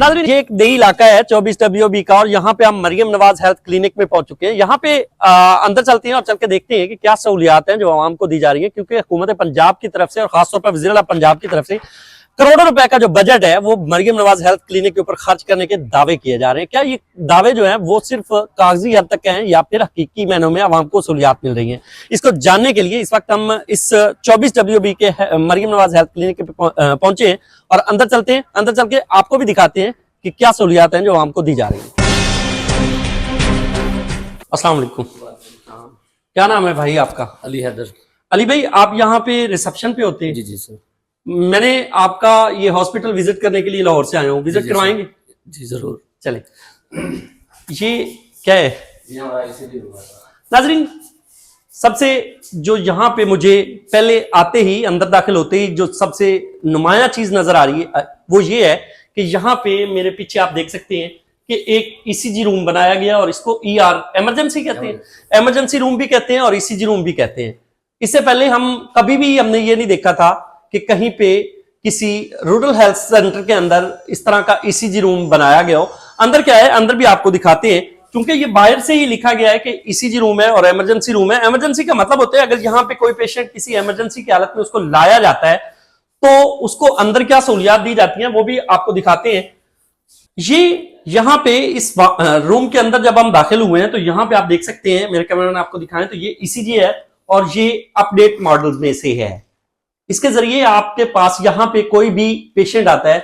नाज़रीन, ये एक नई इलाका है 24WB का और यहाँ पे हम मरियम नवाज हेल्थ क्लिनिक में पहुंच चुके हैं। यहाँ पे अंदर चलते हैं और चल के देखते हैं कि क्या सहूलियात हैं जो आवाम को दी जा रही है, क्योंकि हुकूमत पंजाब की तरफ से और खासतौर पर वज़ीर-ए-आला पंजाब की तरफ से करोड़ों रुपए का जो बजट है वो मरियम नवाज हेल्थ क्लिनिक के ऊपर खर्च करने के दावे किए जा रहे हैं। क्या ये दावे जो हैं वो सिर्फ कागजी हद तक हैं या फिर हकीकी मायनों में आवाम को सहूलियात मिल रही हैं? इसको जानने के लिए इस वक्त हम इस 24WB के मरियम नवाज हेल्थ क्लिनिक पे पहुंचे हैं और अंदर चलते हैं। अंदर चल के आपको भी दिखाते हैं कि क्या सहूलियात हैं जो आवाम को दी जा रही हैं। अस्सलाम वालेकुम। क्या नाम है भाई आपका? अली हैदर। अली भाई, आप यहाँ पे रिसेप्शन पे होते हैं? जी जी सर। मैंने आपका ये हॉस्पिटल विजिट करने के लिए लाहौर से आया हूँ, विजिट करवाएंगे? जी जरूर। चले। ये क्या है नाजरीन? सबसे जो यहाँ पे मुझे पहले आते ही अंदर दाखिल होते ही जो सबसे नुमाया चीज नजर आ रही है वो ये है कि यहाँ पे मेरे पीछे आप देख सकते हैं कि एक ईसीजी रूम बनाया गया और इसको ईआर इमरजेंसी कहते हैं, इमरजेंसी रूम भी कहते हैं और ईसीजी रूम भी कहते हैं। इससे पहले हमने ये नहीं देखा था कि कहीं पे किसी रूरल हेल्थ सेंटर के अंदर इस तरह का ईसीजी रूम बनाया गया हो। अंदर क्या है, अंदर भी आपको दिखाते हैं, क्योंकि ये बाहर से ही लिखा गया है कि ईसीजी रूम है और इमरजेंसी रूम है। इमरजेंसी का मतलब होता है अगर यहाँ पे कोई पेशेंट किसी इमरजेंसी की हालत में उसको लाया जाता है तो उसको अंदर क्या सहूलियात दी जाती हैं वो भी आपको दिखाते हैं। ये यहाँ पे इस रूम के अंदर जब हम दाखिल हुए हैं तो यहाँ पे आप देख सकते हैं, मेरे कैमरा ने आपको दिखाएं तो ये ईसीजी है और ये अपडेट मॉडल में से है। इसके जरिए आपके पास यहाँ पे कोई भी पेशेंट आता है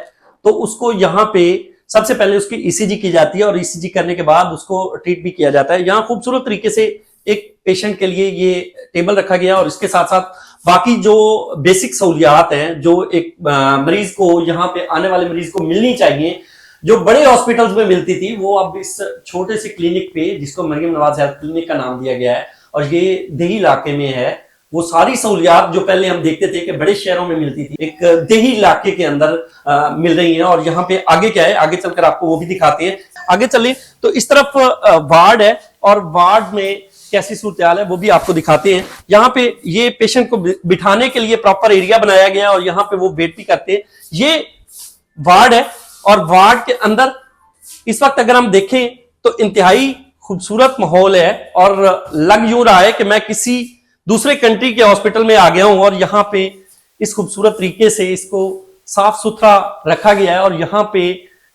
तो उसको यहाँ पे सबसे पहले उसकी ईसीजी की जाती है और ईसीजी करने के बाद उसको ट्रीट भी किया जाता है। यहाँ खूबसूरत तरीके से एक पेशेंट के लिए ये टेबल रखा गया और इसके साथ साथ बाकी जो बेसिक सहूलियात हैं जो एक मरीज को, यहाँ पे आने वाले मरीज को मिलनी चाहिए, जो बड़े हॉस्पिटल्स में मिलती थी, वो अब इस छोटे से क्लिनिक पे जिसको मरियम नवाज हेल्थ क्लिनिक का नाम दिया गया है और ये देही इलाके में है, वो सारी सहूलियात जो पहले हम देखते थे कि बड़े शहरों में मिलती थी एक देही इलाके के अंदर मिल रही हैं। और यहाँ पे आगे क्या है, आगे चलकर आपको वो भी दिखाते हैं। आगे चलिए तो इस तरफ वार्ड है और वार्ड में कैसी सूरत-ए-हाल है वो भी आपको दिखाते हैं। यहाँ पे ये पेशेंट को बिठाने के लिए प्रॉपर एरिया बनाया गया और यहाँ पे वो वेट भी करते हैं। ये वार्ड है और वार्ड के अंदर इस वक्त अगर हम देखें तो इंतहाई खूबसूरत माहौल है और लग यूं रहा है कि मैं किसी दूसरे कंट्री के हॉस्पिटल में आ गया हूं। और यहाँ पे इस खूबसूरत तरीके से इसको साफ सुथरा रखा गया है और यहाँ पे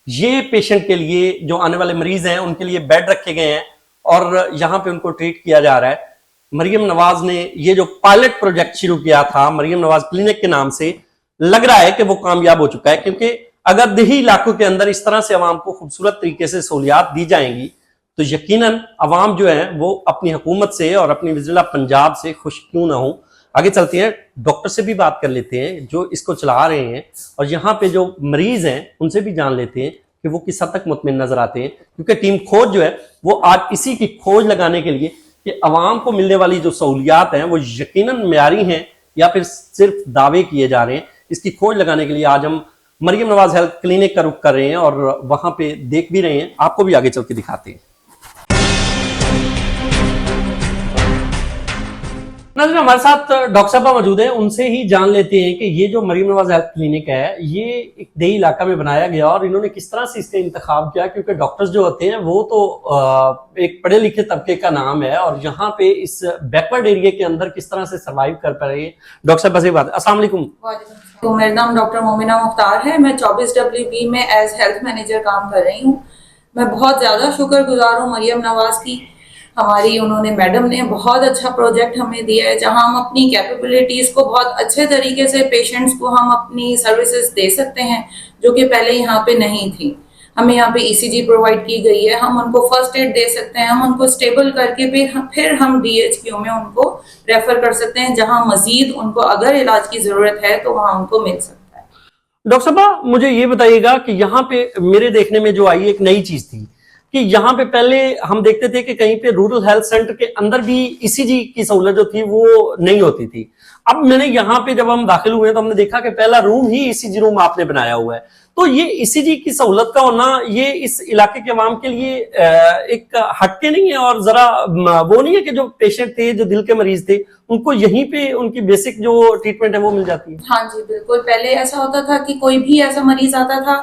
ये पेशेंट के लिए जो आने वाले मरीज हैं उनके लिए बेड रखे गए हैं और यहाँ पे उनको ट्रीट किया जा रहा है। मरियम नवाज ने ये जो पायलट प्रोजेक्ट शुरू किया था मरियम नवाज क्लिनिक के नाम से, लग रहा है कि वो कामयाब हो चुका है, क्योंकि अगर देही इलाकों के अंदर इस तरह से आवाम को खूबसूरत तरीके से सहूलियात दी जाएंगी तो यकीनन अवाम जो है वो अपनी हुकूमत से और अपनी वज़ीर-ए-आला पंजाब से खुश क्यों ना हो। आगे चलते हैं, डॉक्टर से भी बात कर लेते हैं जो इसको चला रहे हैं और यहाँ पे जो मरीज हैं उनसे भी जान लेते हैं कि वो किस हद तक मुतमिन नजर आते हैं, क्योंकि टीम खोज जो है वो आज इसी की खोज लगाने के लिए कि अवाम को मिलने वाली जो सहूलियात हैं वो यकीनन म्यारी हैं या फिर सिर्फ दावे किए जा रहे हैं, इसकी खोज लगाने के लिए आज हम मरियम नवाज हेल्थ क्लिनिक का रुख कर रहे हैं और वहां पे देख भी रहे हैं। आपको भी आगे चल के दिखाते हैं। नाज़रीन, हमारे साथ डॉक्टर साहब मौजूद हैं, उनसे ही जान लेते हैं कि ये जो मरियम नवाज हेल्थ क्लिनिक है ये एक देही इलाका में बनाया गया और इन्होंने किस तरह से इसका इंतखाब किया, क्योंकि डॉक्टर्स जो होते हैं वो तो एक पढ़े लिखे तबके का नाम है और यहाँ पे इस बैकवर्ड एरिया के अंदर किस तरह से सर्वाइव कर पा रही है। डॉक्टर साहब बस एक बात, अस्सलाम वालेकुम। तो मेरा नाम डॉक्टर मोमिना मुख्तार है, मैं 24WB में एज हेल्थ मैनेजर काम कर रही हूँ। मैं बहुत ज़्यादा शुक्रगुजार हूँ मरियम नवाज की, हमारी उन्होंने मैडम ने बहुत अच्छा प्रोजेक्ट हमें दिया है जहां हम अपनी कैपेबिलिटीज को बहुत अच्छे तरीके से पेशेंट्स को हम अपनी सर्विसेज दे सकते हैं जो कि पहले यहाँ पे नहीं थी। हमें यहाँ पे ईसीजी प्रोवाइड की गई है, हम उनको फर्स्ट एड दे सकते हैं, हम उनको स्टेबल करके फिर हम डीएचक्यू में उनको रेफर कर सकते हैं जहाँ मजीद उनको अगर इलाज की जरूरत है तो वहाँ उनको मिल सकता है। डॉक्टर साहब मुझे ये बताइएगा कि यहाँ पे मेरे देखने में जो आई एक नई चीज थी कि यहाँ पे पहले हम देखते थे कि कहीं पे रूरल हेल्थ सेंटर के अंदर भी ईसीजी की सहूलत जो थी वो नहीं होती थी। अब मैंने यहाँ पे जब हम दाखिल हुए तो हमने देखा कि पहला रूम ही ईसीजी रूम आपने बनाया हुआ है, तो ये ईसीजी की सहूलत का होना ये इस इलाके के अवाम के लिए एक हटके नहीं है और जरा वो नहीं है कि जो पेशेंट थे, जो दिल के मरीज थे, उनको यहीं पे उनकी बेसिक जो ट्रीटमेंट है वो मिल जाती है? हाँ जी बिल्कुल, पहले ऐसा होता था कि कोई भी ऐसा मरीज आता था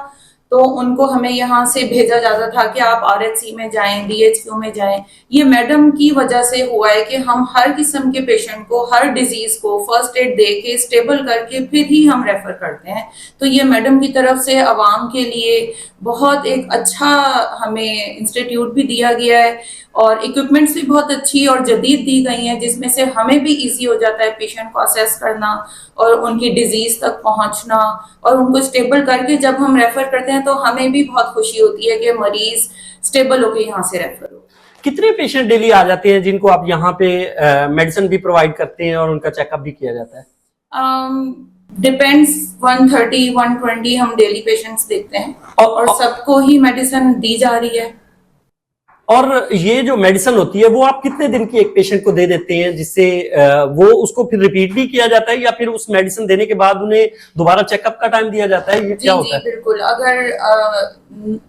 तो उनको हमें यहाँ से भेजा जाता था कि आप आरएचसी में जाएं, डीएचक्यू में जाएं। ये मैडम की वजह से हुआ है कि हम हर किस्म के पेशेंट को, हर डिजीज को फर्स्ट एड दे के स्टेबल करके फिर ही हम रेफर करते हैं। तो ये मैडम की तरफ से आवाम के लिए बहुत एक अच्छा हमें इंस्टीट्यूट भी दिया गया है और इक्विपमेंट्स भी बहुत अच्छी और जदीद दी गई हैं, जिसमें से हमें भी इजी हो जाता है पेशेंट को असेस करना और उनकी डिजीज तक पहुंचना और उनको स्टेबल करके जब हम रेफर करते हैं तो हमें भी बहुत खुशी होती है कि मरीज स्टेबल होकर यहाँ से रेफर हो। कितने पेशेंट डेली आ जाते हैं जिनको आप यहाँ पे मेडिसिन भी प्रोवाइड करते हैं और उनका चेकअप भी किया जाता है? डिपेंड्स, 130 120 हम डेली पेशेंट्स देखते हैं और सबको ही मेडिसिन दी जा रही है। और ये जो मेडिसिन होती है वो आप कितने दिन की एक पेशेंट को दे देते हैं जिससे वो उसको फिर रिपीट भी किया जाता है, या फिर उस मेडिसिन देने के बाद उन्हें दोबारा चेकअप का टाइम दिया जाता है? ये क्या होता है? बिल्कुल। अगर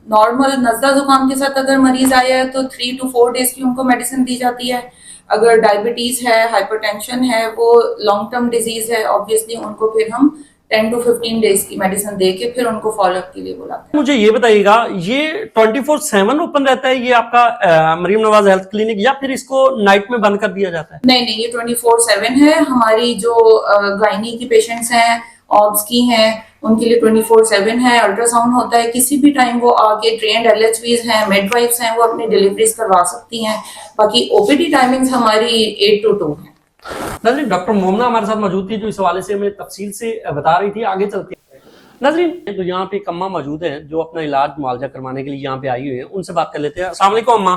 नॉर्मल नज़ला जुकाम के साथ अगर मरीज आया है तो 3 to 4 डेज की उनको मेडिसिन दी जाती है। अगर डायबिटीज है, हाइपरटेंशन है, वो लॉन्ग टर्म डिजीज है, ऑब्वियसली उनको फिर हम 10 to 15 डेज की मेडिसिन दे के फिर उनको फॉलोअप के लिए बुलाते हैं। मुझे ये बताइएगा, ये 24/7 ओपन रहता है ये आपका मरियम नवाज हेल्थ क्लिनिक, या फिर इसको नाइट में बंद कर दिया जाता है? नहीं, ये 24/7 है। हमारी जो गायनी की पेशेंट्स हैं, ऑब्स की हैं, उनके लिए 24/7 है। अल्ट्रासाउंड होता है, किसी भी टाइम वो आके ट्रेन्ड एलएचवीज हैं, मिडवाइफ्स हैं, वो अपनी डिलीवरीज करवा सकती हैं। बाकी ओपीडी टाइमिंग्स हमारी 8 to 2 है। नाज़रीन, डॉक्टर मोमना हमारे साथ मौजूद थी जो इस हवाले से हमें तफसील से बता रही थी। आगे चलते हैं नाज़रीन, तो यहाँ पे एक अम्मा मौजूद है जो अपना इलाज मुआवजा करवाने के लिए यहाँ पे आई हुई है, उनसे बात कर लेते हैं। अस्सलाम वालेकुम अम्मा।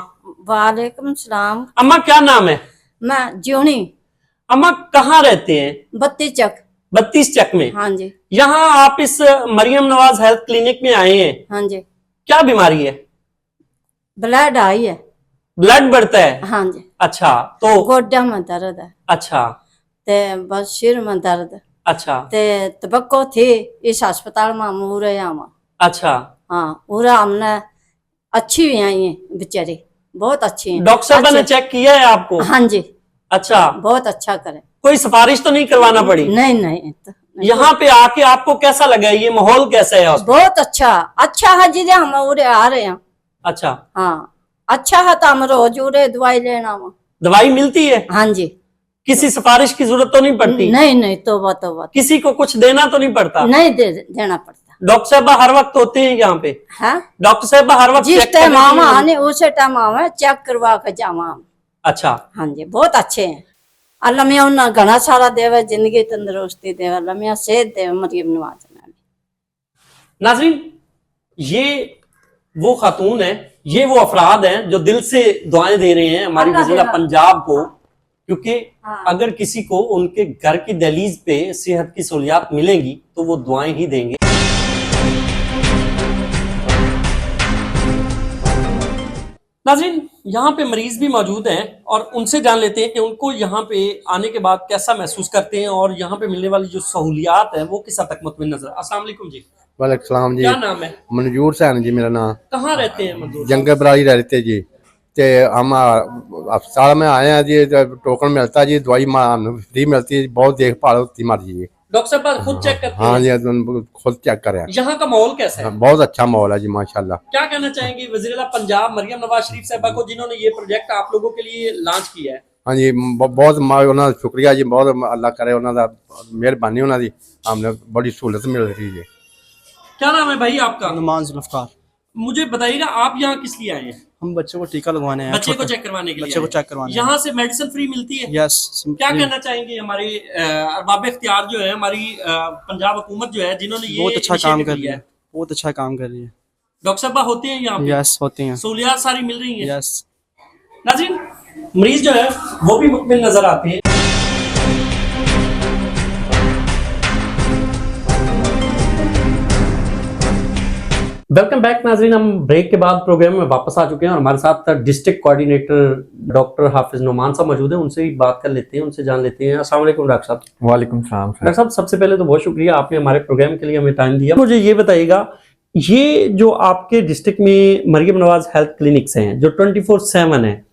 वालेकुम सलाम। अम्मा क्या नाम है? मैं ज्योनी। अम्मा कहाँ रहते हैं? 32 चक में। हाँ जी। यहाँ आप इस मरियम नवाज हेल्थ क्लिनिक में आए हैं, हाँ जी। क्या बीमारी है? ब्लड आई है। ब्लड बढ़ता है? हाँ जी। अच्छा, तो गोड्डा में दर्द है। अच्छा, ते बस सिर में दर्द। अच्छा, ते तबक्को थी इस अस्पताल में हम उरे आवा। अच्छा। हाँ, उरा हमने अच्छी भी आई है बेचारी, बहुत अच्छी है। डॉक्टर साहब ने चेक किया है आपको? हाँ जी। अच्छा, बहुत अच्छा करे। कोई सिफारिश तो नहीं करवाना पड़ी? नहीं नहीं, यहाँ पे आके आपको कैसा लगा? ये माहौल कैसा है? बहुत अच्छा है जी, हम उरे आ रहे हैं। अच्छा, हाँ, अच्छा है तो हम रोज उरे दवाई लेना वहाँ। दवाई मिलती है? हाँ जी। किसी सिफारिश की जरूरत तो नहीं पड़ती? नहीं, तो किसी को कुछ देना तो नहीं पड़ता? नहीं देना पड़ता। डॉक्टर साहब हर वक्त होते हैं यहाँ पे? हाँ, डॉक्टर साहब हर वक्त जिस चेक टाइम करने के आवा लिए? आने उसे टाइम आवा चेक करवा के जावा। अच्छा। हाँ जी, बहुत अच्छे हैं। अल्लाह मियां उन्हें घना सारा देवे, जिंदगी तंदुरुस्ती देवे, अल्लाह मियां सेहत देवे मरियम नवाज ने। नाजरीन, ये वो खातून है, ये वो अफराद हैं जो दिल से दुआएं दे रहे हैं हमारी वज़ीरा पंजाब को, क्योंकि अगर किसी को उनके घर की दहलीज पे सेहत की सहूलियात मिलेंगी तो वो दुआएं ही देंगे। नाज़रीन, यहाँ पे मरीज भी मौजूद हैं और उनसे जान लेते हैं कि उनको यहाँ पे आने के बाद कैसा महसूस करते हैं और यहाँ पे मिलने वाली जो सहूलियात है वो किस हद तक मुतमिन नजर। अस्सलाम वालेकुम जी। वालेकुम सलाम जी। क्या नाम है? मंजूर हुसैन जी मेरा नाम। कहाँ रहते हैं मंजूर? जंगल बराड़ी रहते जी। ते हम अस्पताल में आए हैं जी, टोकन मिलता है जी, दवाई फ्री मिलती है, बहुत देखभाल होती मर्जी जी। डॉक्टर साहब खुद चेक करते हैं? हाँ जी, खुद चेक करें। यहाँ का माहौल कैसा है? बहुत अच्छा माहौल है जी, माशाल्लाह। क्या कहना चाहेंगे वज़ीरा पंजाब मरियम नवाज शरीफ साहबा को, जिन्होंने ये प्रोजेक्ट आप लोगों के लिए लॉन्च किया है? हाँ जी, बहुत उन्होंने शुक्रिया जी, बहुत अल्लाह करे उन्होंने मेहरबानी, उन्होंने हमने बड़ी सहूलत मिल रही है। क्या नाम है भाई आपका? नुमान जुल्फकार। मुझे बताइएगा आप यहाँ किस लिए आए हैं? हम बच्चे को टीका लगवाने हैं। बच्चे को चेक करवाने के लिए? बच्चे को चेक करवाने। यहाँ से मेडिसिन फ्री मिलती है? यस। क्या कहना चाहेंगे हमारे अरबाब इख्तियार जो है, हमारी पंजाब हुकूमत जो है, जिन्होंने ये बहुत अच्छा काम कर रही लिया है, बहुत अच्छा काम कर रही है। डॉक्टर साहब होते हैं यहाँ पे? यस, होती हैं। सहूलियात सारी मिल रही है? यस। नाज़रीन, मरीज जो है वो भी मुतमिन नजर आते हैं। वेलकम बैक नाज़रीन, हम ब्रेक के बाद प्रोग्राम में वापस आ चुके हैं और हमारे साथ डिस्ट्रिक्ट कोऑर्डिनेटर डॉक्टर हाफिज नोमान साहब मौजूद हैं। उनसे ही बात कर लेते हैं, उनसे जान लेते हैं। अस्सलाम वालेकुम डॉक्टर साहब। वालेकुम सलाम। डॉक्टर साहब, सबसे पहले तो बहुत शुक्रिया, आपने हमारे प्रोग्राम के लिए हमें टाइम दिया। मुझे ये बताइएगा, ये जो आपके डिस्ट्रिक्ट में मरियम नवाज हेल्थ क्लिनिक्स हैं जो 24/7 है,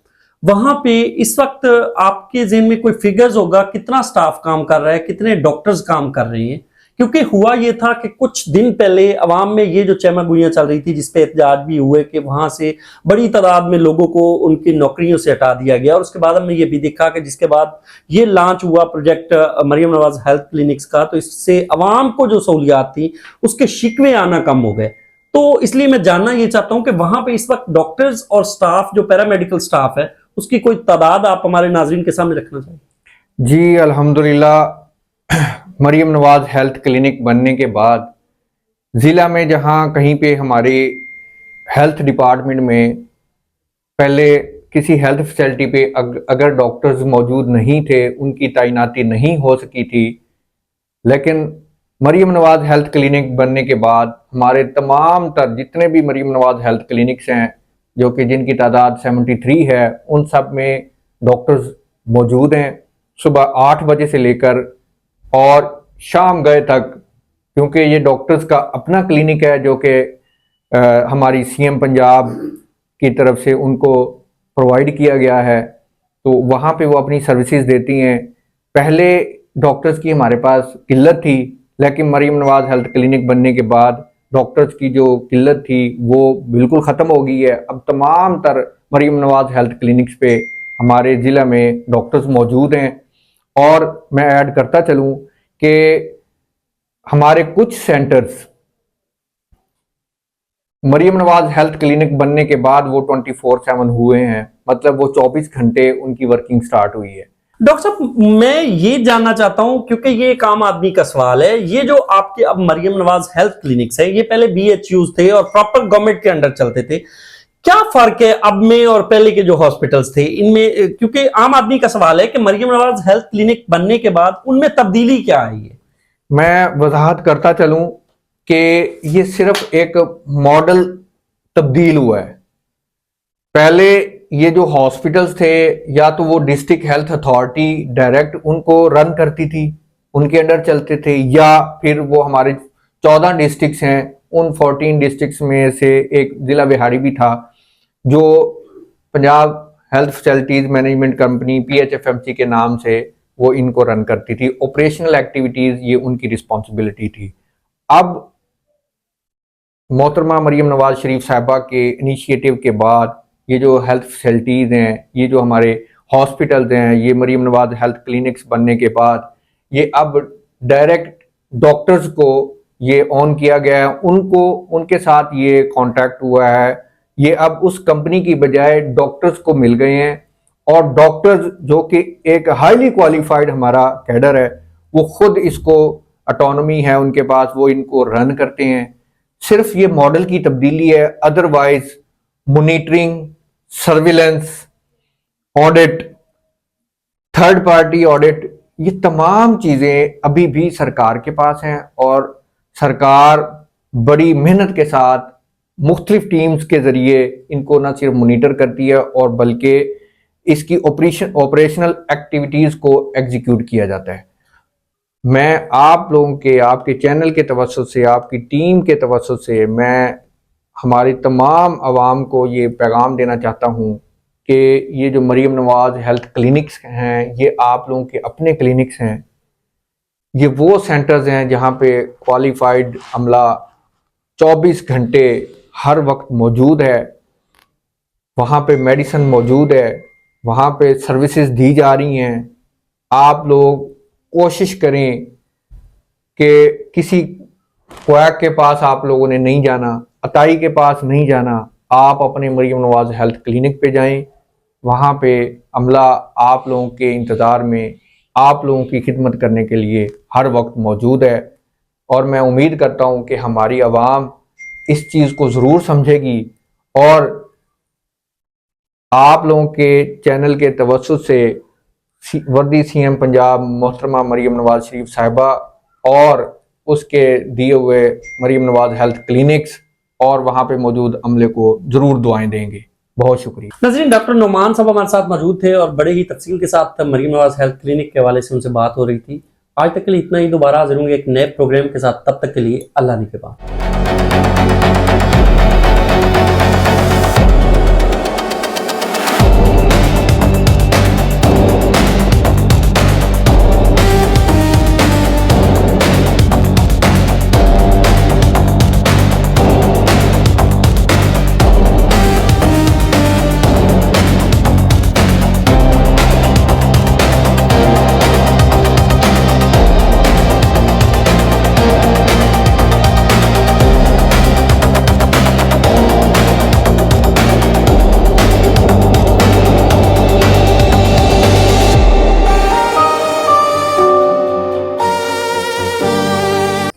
वहां पे इस वक्त आपके ज़हन में कोई फिगर्स होगा, कितना स्टाफ काम कर रहा है, कितने डॉक्टर्स काम कर रहे हैं? क्योंकि हुआ ये था कि कुछ दिन पहले अवाम में ये जो चहमागुइयां चल रही थी, जिसपे एहतजाज भी हुए कि वहां से बड़ी तादाद में लोगों को उनकी नौकरियों से हटा दिया गया, और उसके बाद हमने ये भी देखा कि जिसके बाद ये लॉन्च हुआ project Maryam Nawaz health clinics का, तो इससे अवाम को जो सहूलियात थी उसके शिकवे आना कम हो गए। तो इसलिए मैं जानना ये चाहता हूं कि वहां पे इस वक्त डॉक्टर्स और स्टाफ जो पैरामेडिकल स्टाफ है उसकी कोई तादाद आप हमारे नाजरीन के सामने रखना चाहिए। जी अल्हम्दुलिल्लाह, मरियम नवाज हेल्थ क्लिनिक बनने के बाद ज़िला में जहां कहीं पे हमारे हेल्थ डिपार्टमेंट में पहले किसी हेल्थ फैसिलिटी पे अगर डॉक्टर्स मौजूद नहीं थे, उनकी तैनाती नहीं हो सकी थी, लेकिन मरियम नवाज हेल्थ क्लिनिक बनने के बाद हमारे तमाम तर जितने भी मरियम नवाज हेल्थ क्लिनिक्स हैं, जो कि जिनकी तादाद 73 है, उन सब में डॉक्टर्स मौजूद हैं। सुबह 8 बजे से लेकर और शाम गए तक, क्योंकि ये डॉक्टर्स का अपना क्लिनिक है जो कि हमारी सीएम पंजाब की तरफ से उनको प्रोवाइड किया गया है, तो वहाँ पे वो अपनी सर्विसेज देती हैं। पहले डॉक्टर्स की हमारे पास किल्लत थी, लेकिन मरियम नवाज हेल्थ क्लिनिक बनने के बाद डॉक्टर्स की जो किल्लत थी वो बिल्कुल ख़त्म हो गई है। अब तमाम तर मरियम नवाज हेल्थ क्लिनिक्स पे हमारे ज़िला में डॉक्टर्स मौजूद हैं। और मैं ऐड करता चलूँ कि हमारे कुछ centres Maryam Nawaz health clinic बनने के बाद वो 24/7 हुए हैं, मतलब वो 24 घंटे उनकी वर्किंग स्टार्ट हुई है। डॉक्टर साहब, मैं ये जानना चाहता हूं, क्योंकि ये एक आम आदमी का सवाल है, ये जो आपके अब मरियम नवाज हेल्थ क्लिनिक्स है, ये पहले BHUs थे और प्रॉपर गवर्नमेंट के अंडर चलते थे, क्या फर्क है अब में और पहले के जो हॉस्पिटल्स थे इनमें? क्योंकि आम आदमी का सवाल है कि मरियम नवाज हेल्थ क्लिनिक बनने के बाद उनमें तब्दीली क्या आई है। मैं वजाहत करता चलूं कि ये सिर्फ एक मॉडल तब्दील हुआ है। पहले ये जो हॉस्पिटल्स थे, या तो वो डिस्ट्रिक्ट हेल्थ अथॉरिटी डायरेक्ट उनको रन करती थी, उनके अंडर चलते थे, या फिर वो हमारे 14 डिस्ट्रिक्ट्स हैं, उन 14 डिस्ट्रिक्ट्स में से एक ज़िला बिहारी भी था जो Punjab health facilities management company PHFMC के नाम से वो इनको रन करती थी। ऑपरेशनल एक्टिविटीज़ ये उनकी रिस्पॉन्सिबिलिटी थी। अब मोहतरमा मरियम नवाज शरीफ साहिबा के इनिशिएटिव के बाद ये जो हेल्थ फैसिलिटीज़ हैं, ये जो हमारे हॉस्पिटल्स हैं, ये मरियम नवाज हेल्थ क्लिनिक्स बनने के बाद ये अब डायरेक्ट डॉक्टर्स को ये ऑन किया गया है, उनको उनके साथ ये कॉन्ट्रैक्ट हुआ है। ये अब उस कंपनी की बजाय डॉक्टर्स को मिल गए हैं, और डॉक्टर्स जो कि एक हाईली क्वालिफाइड हमारा कैडर है, वो खुद इसको ऑटोनॉमी है उनके पास, वो इनको रन करते हैं। सिर्फ ये मॉडल की तब्दीली है, otherwise monitoring, surveillance, audit, third party audit, ये तमाम चीज़ें अभी भी सरकार के पास हैं, और सरकार बड़ी मेहनत के साथ मुख्तलिफ टीम्स के ज़रिए इनको न सिर्फ मॉनिटर करती है, और बल्कि इसकी ऑपरेशनल एक्टिविटीज़ को एग्जीक्यूट किया जाता है। मैं आप लोगों के, आपके चैनल के तवज्जुह से, आपकी टीम के तवज्जुह से मैं हमारी तमाम आवाम को ये पैगाम देना चाहता हूँ कि ये जो मरियम नवाज हेल्थ क्लिनिक्स हैं, ये आप लोगों के अपने क्लिनिक्स हैं। ये वो सेंटर्स हैं जहाँ पे क्वालिफाइड अमला 24 घंटे हर वक्त मौजूद है, वहाँ पे मेडिसिन मौजूद है, वहाँ पे सर्विसेज दी जा रही हैं। आप लोग कोशिश करें कि किसी क्वैक के पास आप लोगों ने नहीं जाना, अताई के पास नहीं जाना, आप अपने मरियम नवाज हेल्थ क्लिनिक पे जाएं। वहाँ पे अमला आप लोगों के इंतज़ार में, आप लोगों की खिदमत करने के लिए हर वक्त मौजूद है। और मैं उम्मीद करता हूँ कि हमारी आवाम इस चीज़ को ज़रूर समझेगी, और आप लोगों के चैनल के तवज्जुह से वर्दी CM पंजाब मोहतरमा मरियम नवाज शरीफ साहिबा और उसके दिए हुए मरियम नवाज हेल्थ क्लिनिक्स और वहाँ पे मौजूद अमले को ज़रूर दुआएं देंगे। बहुत शुक्रिया। नजरीन, डॉक्टर नोमान साहब हमारे साथ मौजूद थे और बड़े ही तफसील के साथ मरियम नवाज हेल्थ क्लिनिक के हवाले से उनसे बात हो रही थी। आज तक के लिए इतना ही। दोबारा हाजिर होंगे एक नए प्रोग्राम के साथ, तब तक के लिए अल्लाह निगहबान।